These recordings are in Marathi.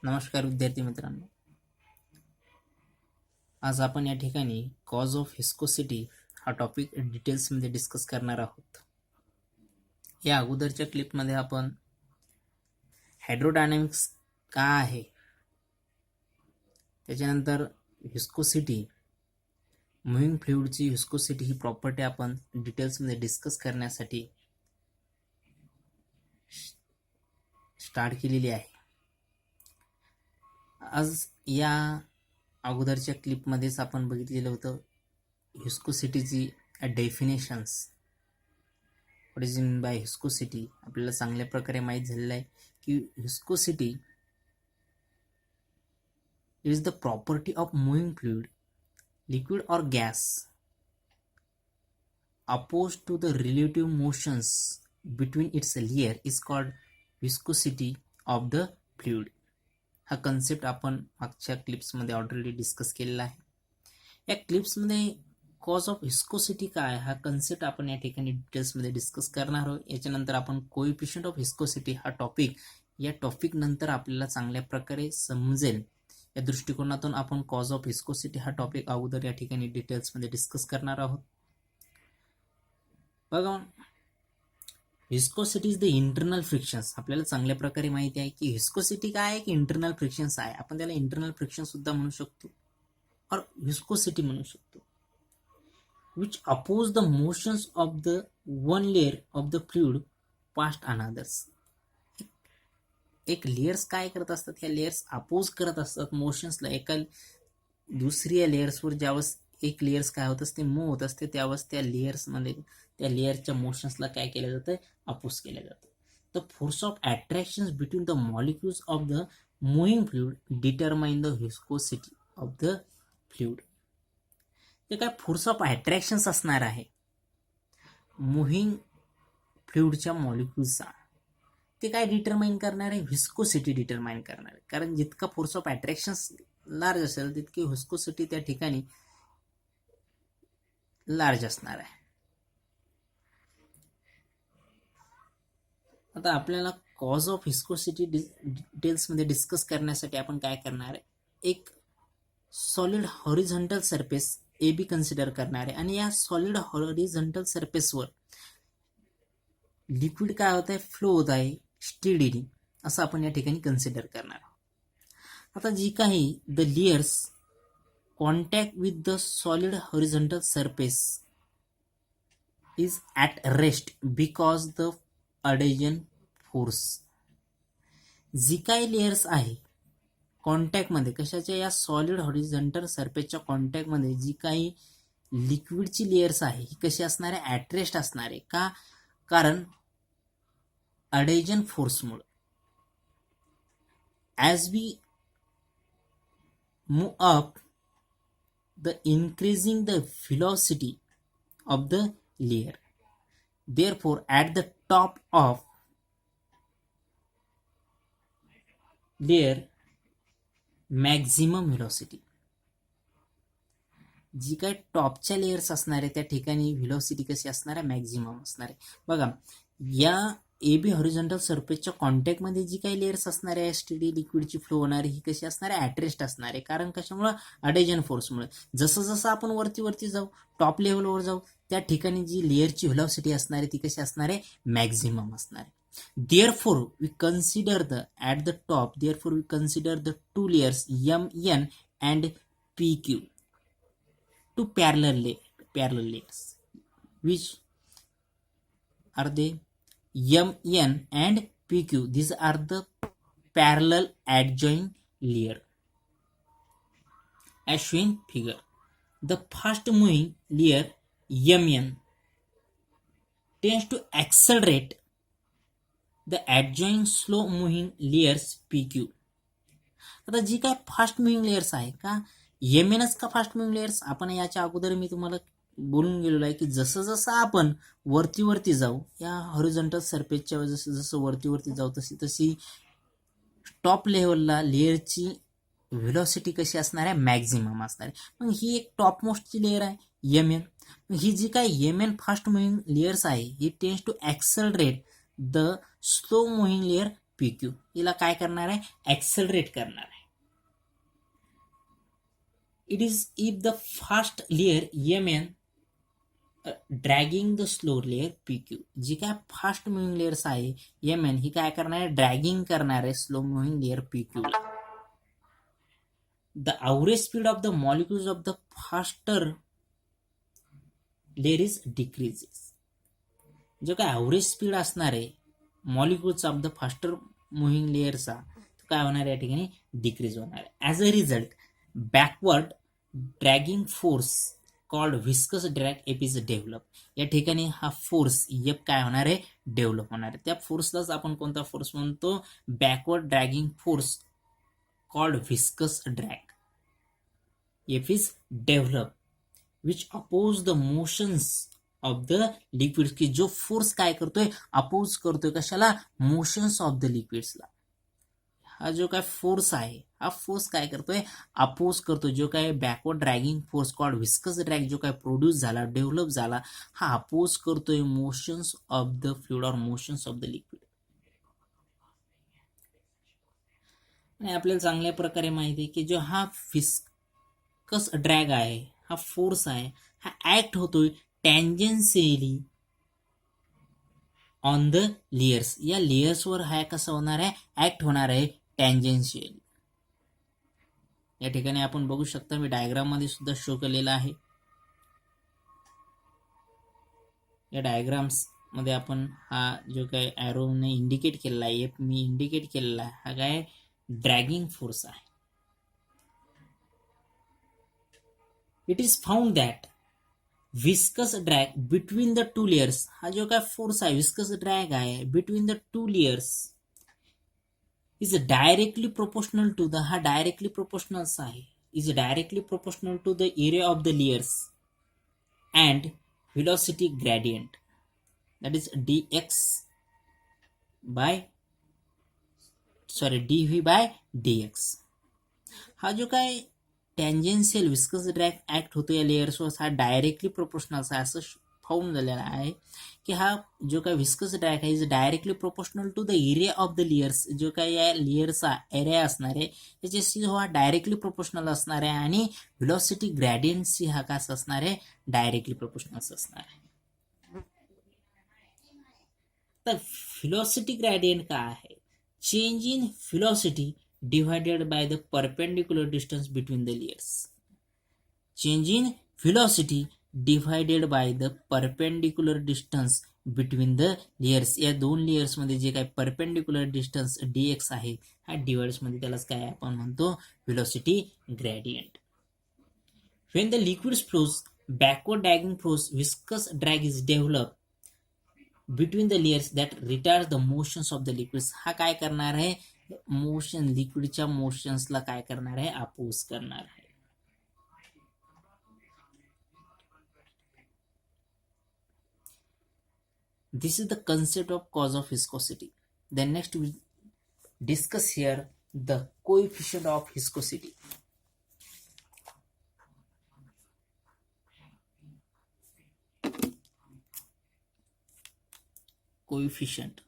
नमस्कार विद्यार्थी मित्रांनो, आज आपण या ठिकाणी कॉज ऑफ व्हिस्कोसिटी हा टॉपिक डिटेल्समध्ये डिस्कस करणार आहोत. या अगोदरच्या क्लिपमध्ये आपण हायड्रोडायनॅमिक्स का आहे, त्याच्यानंतर व्हिस्कोसिटी, मुव्हिंग फ्लुइडची व्हिस्कोसिटी ही प्रॉपर्टी आपण डिटेल्समध्ये डिस्कस करण्यासाठी स्टार्ट केलेली आहे. आज या अगोदरच्या क्लिपमध्येच आपण बघितलेलं होतं व्हिस्कोसिटीची definitions. What is mean by viscosity. आपल्याला चांगल्या प्रकारे माहीत झालेलं आहे की viscosity is the property of moving fluid, liquid और gas opposed to the relative motions between its layer is called viscosity of the fluid. हा कन्सेप्ट आपण मागच्या क्लिप्समध्ये ऑलरेडी डिस्कस केलेला आहे. या क्लिप्समध्ये कॉज ऑफ व्हिस्कोसिटी काय हा कन्सेप्ट आपण या ठिकाणी डिटेल्समध्ये डिस्कस करणार आहोत. याच्यानंतर आपण कोएफिशियंट ऑफ व्हिस्कोसिटी हा टॉपिक, या टॉपिक नंतर आपल्याला चांगल्या प्रकारे समजेल या दृष्टिकोनातून आपण कॉज ऑफ व्हिस्कोसिटी हा टॉपिक अगोदर या ठिकाणी डिटेल्समध्ये डिस्कस करणार आहोत. बघा, व्हिस्कोसिटी इज द इंटरनल फ्रिक्शन्स. आपल्याला चांगल्या प्रकारे माहिती आहे की व्हिस्कोसिटी काय आहे की इंटरनल फ्रिक्शन्स आहे. आपण त्याला इंटरनल फ्रिक्शन सुद्धा म्हणू शकतो और व्हिस्कोसिटी म्हणू शकतो, which oppose the motions of the one layer of the fluid past another's. एक लेयर्स काय करत असतात, ह्या लेयर्स अपोज करत असतात मोशन्सला. एका दुसऱ्या लेयर्सवर ज्यावेळेस एक लेयर्स काय होत असते, मूव्ह होत असते, त्यावेळेस त्या लेयर्समध्ये त्या लेयरच्या मोशन्सला काय केलं जातं, अपोज केलं जातं. The force of attraction between the molecules of the moving fluid determine the viscosity of the fluid. ते काय फोर्स ऑफ अट्रॅक्शन्स असणार आहे मुव्हिंग फ्लुइडच्या मॉलिक्युल्सचा. ते काय डिटरमाइन करणार आहे, व्हिस्कोसिटी डिटरमाइन करणार आहे. कारण जितका फोर्स ऑफ अट्रॅक्शन्स लार्ज असेल तितकी व्हिस्कोसिटी त्या ठिकाणी लार्ज असणार आहे. आता आपल्याला कॉज ऑफ व्हिस्कोसिटी डिटेल्समध्ये डिस्कस करण्यासाठी आपण काय करणार आहे, एक solid horizontal surface A be consider करणार आहे आणि या सॉलिड हॉरिझॉन्टल सरफेसवर लिक्विड काय होत आहे, फ्लो होत आहे स्टेडीली, असं आपण या ठिकाणी कन्सिडर करणार आहोत. आता जी काही the layers contact with the solid horizontal surface is at rest because the adhesion force. जी काही लेयर्स आहे कॉन्टॅक्टमध्ये, कशाच्या, या सॉलिड हॉरिझॉन्टल सरफेसच्या कॉन्टॅक्टमध्ये जी काही लिक्विडची लेयर्स आहे ही कशी असणार आहे, ॲट रेस्ट असणार आहे. का? कारण अडेजन फोर्समुळे. As we move up the increasing the velocity of the layer, therefore at the top of layer maximum velocity. जी काय टॉपच्या लेयर्स असणार आहे त्या ठिकाणी व्हेलॉसिटी कशी असणार आहे, मॅक्झिमम असणार आहे. बघा, या ए बी हॉरिझॉन्टल सरफेसच्या कॉन्टॅक्टमध्ये जी काही लेयर्स असणार आहे एसटीडी लिक्विडची फ्लो होणारी ही कशी असणार आहे, ॲटरेस्ट असणार आहे. कारण कशामुळे, अडेजन फोर्समुळे. जसं जसं आपण वरती जाऊ, टॉप लेवलवर जाऊ, त्या ठिकाणी जी लेयरची व्हेलॉसिटी असणार आहे ती कशी असणार आहे, मॅक्झिमम असणार आहे. Therefore we consider the at the top, therefore we consider the two layers MN and PQ, two parallel layers, which are they, MN and PQ. These are the parallel adjoint layer as shown figure. The fast moving layer MN tends to accelerate the adjoint slow moving layers PQ. आता जी काय फास्ट मुव्हिंग लेयर्स आहे का, एमएनच का फास्ट मुव्हिंग लेयर्स, आपण याच्या अगोदर मी तुम्हाला बोलून गेलेलो आहे की जसं जसं आपण वरती जाऊ, या हॉरिझॉन्टल सरफेसच्या जसं जसं वरती जाऊ तशी तशी टॉप लेवलला लेअरची व्हेलॉसिटी कशी असणार आहे, मॅक्झिमम असणार आहे. मग ही एक टॉप मोस्टची लेअर आहे एमएन. ही जी काय एमएन फास्ट मुव्हिंग लेयर्स आहे ही tends to accelerate the slow moving layer PQ. हिला काय करणार आहे, ऍक्सेलरेट करणार आहे. It is if the fast layer MN dragging the slow layer PQ. जी काय फास्ट मुव्हिंग लेअर्स आहे MN ही काय करणार आहे, ड्रॅगिंग करणार आहे स्लो मुव्हिंग लेअर PQ ला. The average speed of the molecules of the faster layer is decreases. जो काय ॲव्हरेज स्पीड असणार आहे molecules of the faster moving लेअरचा तो काय होणार आहे या ठिकाणी, डिक्रीज होणार आहे. As a result backward dragging force called viscous drag F is develop. या ठिकाणी हा फोर्स एप काय होणार आहे, डेव्हलप होणार आहे. त्या फोर्सलाच आपण कोणता फोर्स म्हणतो, backward dragging force called viscous drag F is develop which oppose the motions of the liquids. की जो फोर्स काय करतोय, अपोज करतोय कशाला, मोशन्स ऑफ द लिक्विड्सला. हा जो काय फोर्स आहे हा फोर्स काय करतोय, अपोज करतोय. जो काय backward dragging force called viscous drag जो काय प्रोड्यूस झाला, डेव्हलप झाला, हा अपोज करतोय मोशन्स ऑफ द फ्लुइड और मोशन्स ऑफ द लिक्विड. आणि आपल्याला चांगल्या प्रकारे माहिती आहे की जो हा व्हिस्कस ड्रॅग आहे, हा फोर्स आहे, हा ऍक्ट होतोय टँजेन्शियली ऑन द लेयर्स. या लेयर्सवर हा कसं होणार आहे, ऍक्ट होणार आहे टँजेन्शियली. या ठिकाणी आपण बघू शकता, मी डायग्राम मध्ये सुद्धा शो केलेला आहे. या डायग्राम्स मध्ये आपण हा जो काय ॲरोने इंडिकेट केलेला आहे, मी इंडिकेट केलेला आहे, हा काय ड्रॅगिंग फोर्स आहे. It is found that viscous drag between the two layers. हा जो काय फोर्स आहे, व्हिस्कस ड्रॅग आहे between the two layers is directly proportional to the, हा डायरेक्टली प्रोपोर्शनल्स आहे, is directly proportional to the area of the layers and velocity gradient, that is dv by dx. हा जो काय टँजेन्शियल व्हिस्कस ड्रॅग ऍक्ट होतो या लेयर्सवर, हा डायरेक्टली प्रोपोर्शनल आहे. असं फाउंड झालेला आहे की हा जो काय व्हिस्कस ड्रॅग आहे is directly proportional to the area of the layers. जो काय या लेयरचा एरिया असणार आहे त्याच्याशी हा डायरेक्टली प्रोपोर्शनल असणार आहे आणि व्हेलॉसिटी ग्रेडियंटशी हा कसा असणार आहे, डायरेक्टली प्रोपोर्शनल असणार आहे. तर व्हेलॉसिटी ग्रेडियंट काय आहे, change in velocity divided by the perpendicular distance between the layers. Change in velocity divided by the perpendicular distance between the layers. या दोन लेयर्स मध्ये जे काय परपेंडिक्युलर डिस्टन्स dx आहे, हा डिवाइड्स मध्ये त्यालाच काय आपण म्हणतो, velocity gradient. When the liquid flows, backward dragging force viscous drag is developed between the layers that retards the motions of the liquids. हा काय करणार आहे, मोशन लिक्विडच्या मोशन्सला काय करणार आहे, अपोज करणार आहे. This is the concept of cause of viscosity. Then next we discuss here the coefficient of viscosity. Coefficient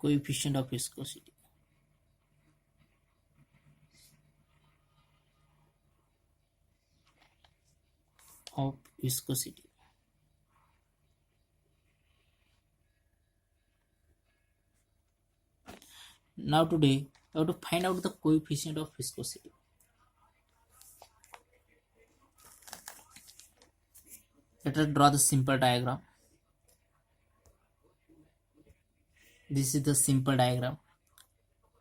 coefficient of viscosity. Of viscosity. Now today we have to find out the coefficient of viscosity. Let us draw the simple diagram. This is the simple diagram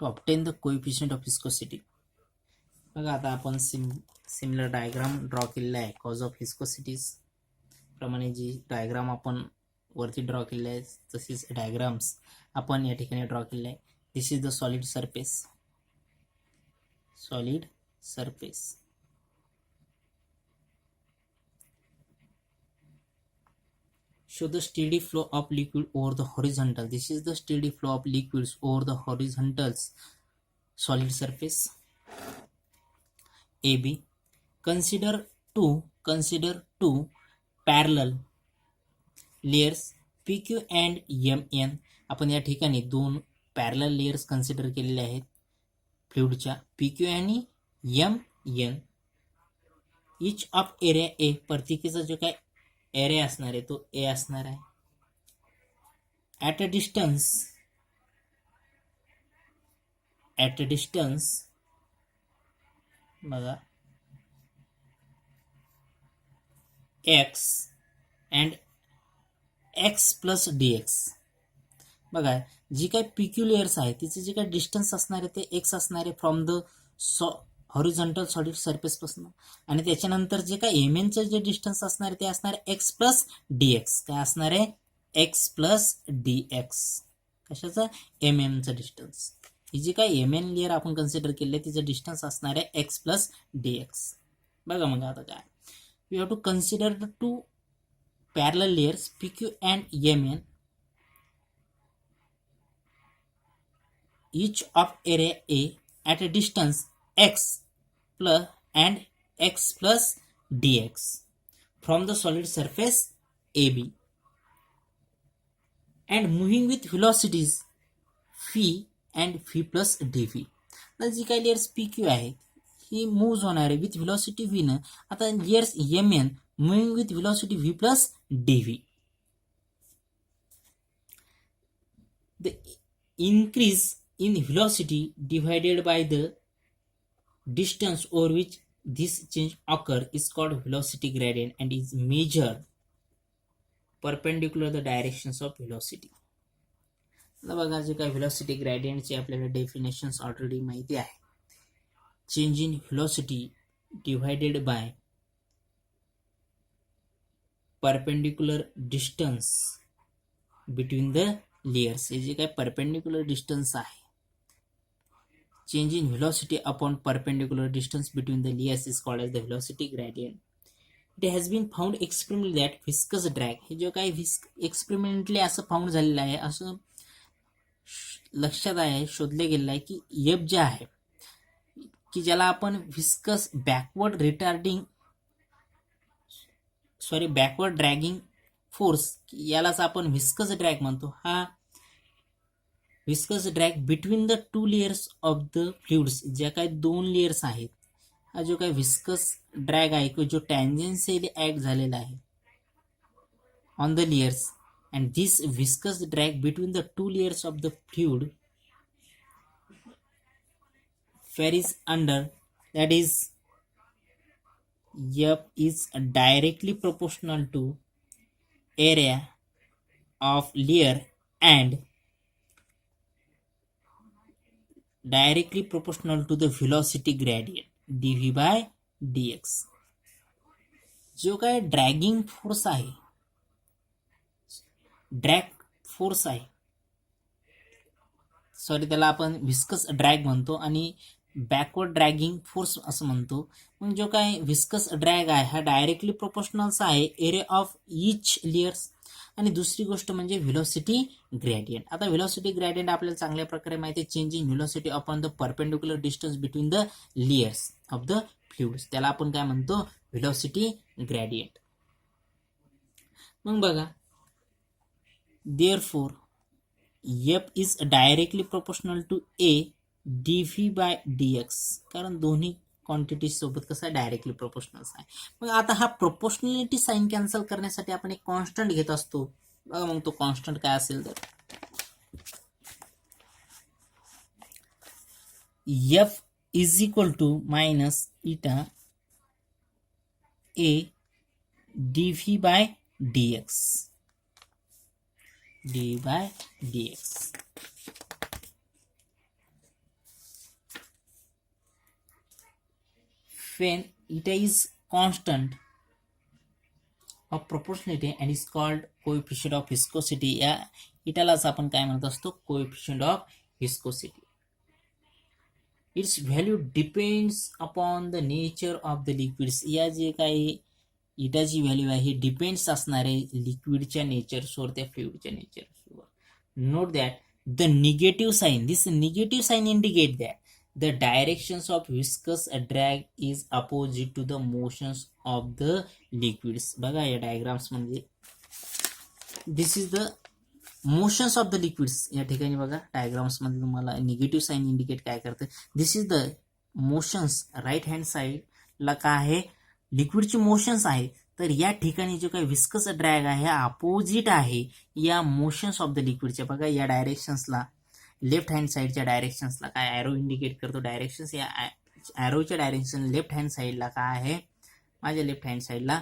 to obtain the coefficient of viscosity. बघा आता आपण सिमिलर डायग्राम ड्रॉ केलेला आहे कॉज ऑफ व्हिस्कोसिटीज प्रमाणे. जी डायग्राम आपण वरती ड्रॉ केलेली आहे तशीच डायग्राम्स आपण या ठिकाणी ड्रॉ केलेले आहे. This is the solid surface. Show the steady flow of liquid over the horizontal. This is the steady flow of liquids over the horizontal solid surface. AB. Consider two parallel layers PQ and MN. आपण या ठिकाणी दोन पॅरलल लेयर्स कन्सिडर केलेले आहेत फ्लुइडच्या PQ आणि MN. Each of area A, प्रत्येकीचा जो काय एरिया असणार आहे तो ए असणार आहे. ॲट अ डिस्टन्स बघा x and x plus dx. बघा जी काय PQ लेयर्स आहे तिचे जे काय डिस्टन्स असणार आहे ते x असणार आहे from the horizontal solid surface पासून, आणि त्याच्यानंतर जे काय MNचं जे डिस्टन्स असणार आहे ते असणार आहे x प्लस dx. काय असणार आहे? x plus dx. कशाचं? MMचं डिस्टन्स. ही जी काय MN लेयर आपण कन्सिडर केले तिचं डिस्टन्स असणार आहे x प्लस dx. बघा मग आता काय, we have to consider the two parallel layers PQ and MN, each of area A at a distance x plus and x plus dx from the solid surface AB, and moving with velocities phi and phi plus dv. तर जी काही लेयर्स PQ आहेत ही मूव्ह होणार आहे विथ व्हेलॉसिटी v न. आता layers MN moving with velocity v plus dv. The increase in velocity divided by the distance over which this change occur is called velocity gradient and is measured perpendicular the directions of velocity. आता बघा जे काय व्हेलॉसिटी ग्रेडियंटचे आपल्याला डेफिनेशन्स ऑलरेडी माहिती आहे. Change in velocity divided by perpendicular distance between the layers. हे जे काय परपेंडिक्युलर डिस्टन्स आहे, change in velocity upon perpendicular distance between the layers is called as the velocity gradient. It has been found experimentally that viscous drag, हे जे काही एक्सपेरिमेंटली असं फाउंड झालेलं आहे, असं लक्षात आहे, शोधले गेलेलं आहे की एफ जे आहे की ज्याला आपण बॅकवर्ड ड्रॅगिंग फोर्स, यालाच आपण व्हिस्कस ड्रॅग म्हणतो. हा viscous drag between the two layers of the fluids, ज्या काही दोन लेयर्स आहेत, हा जो काही व्हिस्कस ड्रॅग आहे की जो टँजेन्शियली ऍक्ट झालेला आहे on the layers, and this viscous drag between the two layers of the fluid varies under, that is F is directly proportional to area of layer and directly proportional to the velocity gradient dv by dx. जो काय ड्रॅगिंग फोर्स आहे, ड्रॅग फोर्स आहे, त्याला आपण व्हिस्कस ड्रॅग म्हणतो आणि बॅकवर्ड ड्रॅगिंग फोर्स असं म्हणतो. मग जो काय व्हिस्कस ड्रॅग आहे हा डायरेक्टली प्रोपोर्शनल्स आहे एरिया ऑफ इच लेयर्स, आणि दुसरी गोष्ट म्हणजे व्हेलॉसिटी ग्रेडियंट. आता व्हेलॉसिटी ग्रेडियंट आपल्याला चांगल्या प्रकारे माहिती आहे, changing velocity upon the perpendicular distance between the layers of the fluids, त्याला आपण काय म्हणतो? Velocity gradient. मग बघा, therefore F is directly proportional to A dv by dx, कारण दोन्ही क्वांटिटी सोबत कसा डायरेक्टली प्रोपोर्शनल आहे. मग आता हा प्रोपोर्शनॅलिटी साइन कॅन्सल करण्यासाठी आपण एक कॉन्स्टंट घेत असतो. बघा मग तो कॉन्स्टंट काय असेल तर F is equal to minus eta A dv by dx, dv by dx. When eta is constant of proportionality and is called coefficient of viscosity, या इटालाच आपण काय म्हणत असतो? coefficient of viscosity. Its value depends upon the nature of the liquids. या जे काही इटाची व्हॅल्यू आहे ही डिपेंड्स असणार आहे लिक्विडच्या नेचरवर, त्या फ्लुइडच्या नेचरवर. Note that the negative sign, this negative sign indicate that the directions of viscous drag is opposite to the motions of the liquids. बघा या डायग्राम्स मध्ये this is the motions of the liquids. या ठिकाणी बघा डायग्राम्स मध्ये तुम्हाला निगेटिव्ह साईन इंडिकेट काय करतं. This is the motions. Right hand साईडला काय आहे, लिक्विडची मोशन्स आहे. तर या ठिकाणी जो काही विस्कस ड्रॅग आहे अपोजिट आहे या मोशन्स ऑफ द लिक्विडच्या. बघा या डायरेक्शन्सला लेफ्ट हँड साईडच्या डायरेक्शन्सला काय ॲरो इंडिकेट करतो. डायरेक्शन्स या ॲरोच्या डायरेक्शन लेफ्ट हँड साईडला काय आहे, माझ्या लेफ्ट हँड साईडला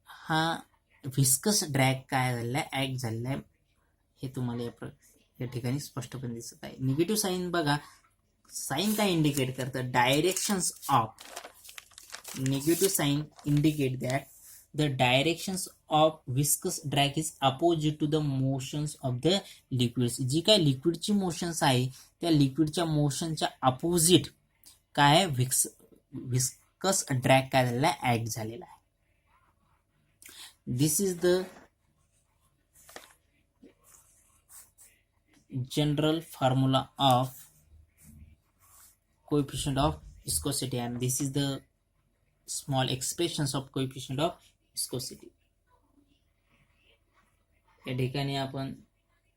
हा विस्कस ड्रॅग काय झालेला आहे, ॲक्ट झालेला आहे. हे तुम्हाला या ठिकाणी स्पष्टपणे दिसत आहे. निगेटिव्ह साईन बघा, साईन काय इंडिकेट करतं, directions of. Negative sign indicate that the directions of viscous drag is opposite to the motions of the liquids. जी काय लिक्विडची मोशन्स आहे त्या लिक्विडच्या मोशनच्या अपोजिट काय विस्कस ड्रॅग काय झालेला आहे, ऍक्ट झालेला आहे. This is the general formula of coefficient of viscosity and this is the small expressions of coefficient of viscosity. या ठिकाणी आपण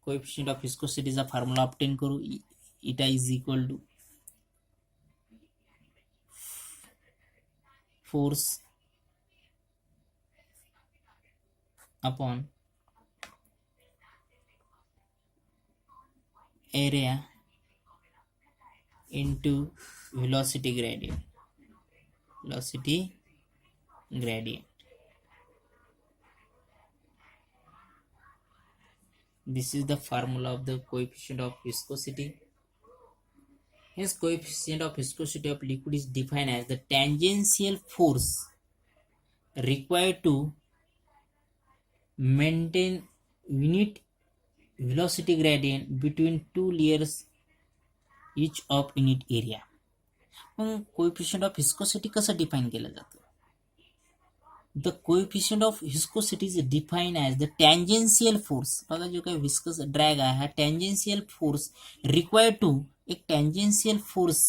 coefficient of viscosity चा फॉर्म्युला ऑब्टेन करू. Eta is equal to force upon area into velocity gradient. Velocity gradient. This is the formula of the coefficient of viscosity. Hence, coefficient of viscosity of liquid is defined as the tangential force required to maintain unit velocity gradient between two layers each of unit area. मग कोएफिशियंट ऑफ विस्कोसिटी कसं डिफाईन केलं जातं. The coefficient of viscosity is define as the tangential force. बघा जो काही विस्कस ड्रॅग आहे हा टँजेन्शियल फोर्स रिक्वायर्ड टू, एक tangential force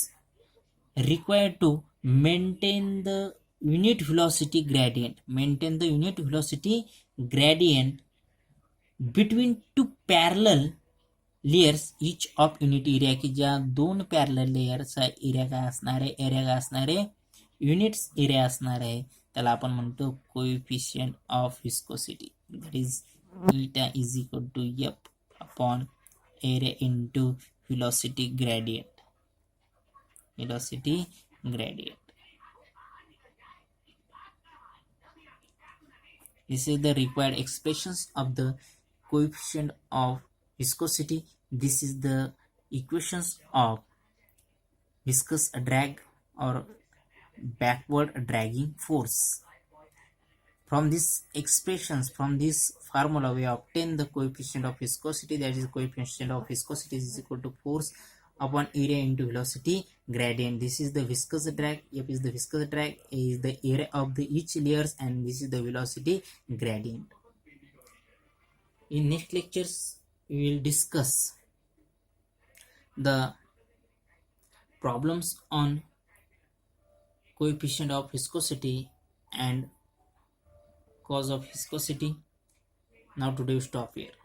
required to maintain the unit velocity gradient. Maintain the unit velocity gradient between two parallel layers each of unit area. की ज्या दोन पॅरलल लेयरचा एरिया काय असणार आहे, एरिया काय असणार आहे, युनिट्स एरिया असणार आहे. त्याला आपण म्हणतो coefficient of viscosity. That is eta is equal to F upon area into velocity gradient. Velocity gradient. This is the required expressions of the coefficient of viscosity. This is the equations of viscous drag or backward dragging force. From these expressions, from this formula, we obtain the coefficient of viscosity. That is, coefficient of viscosity is equal to force upon area into velocity gradient. This is the viscous drag. F is the viscous drag. A is the area of the each layers, and this is the velocity gradient. In next lectures, we will discuss the problems on coefficient of viscosity and cause of viscosity. Now today we stop here.